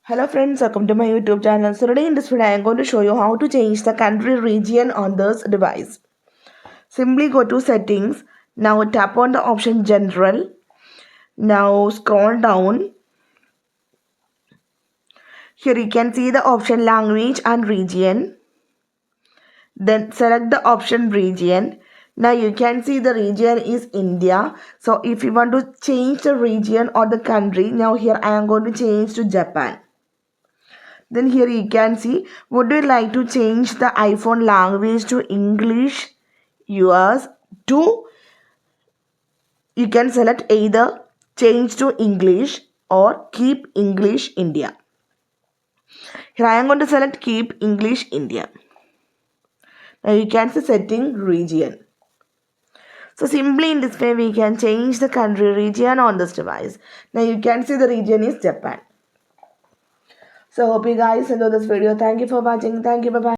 Hello friends, welcome to my YouTube channel. So today in this video I am going to show you how to change the country region on this device. Simply go to settings. Now tap on the option general. Now scroll down. Here you can see the option language and region. Then select the option region. Now you can see the region is India. So if you want to change the region or the country, now here I am going to change to Japan. Then here you can see, would you like to change the iPhone language to English US to, you can select either change to English or keep English India. Here I am going to select keep English India. Now you can see setting region. So simply in this way we can change the country region on this device. Now you can see the region is Japan. So hope you guys enjoy this video. Thank you for watching. Thank you. Bye bye.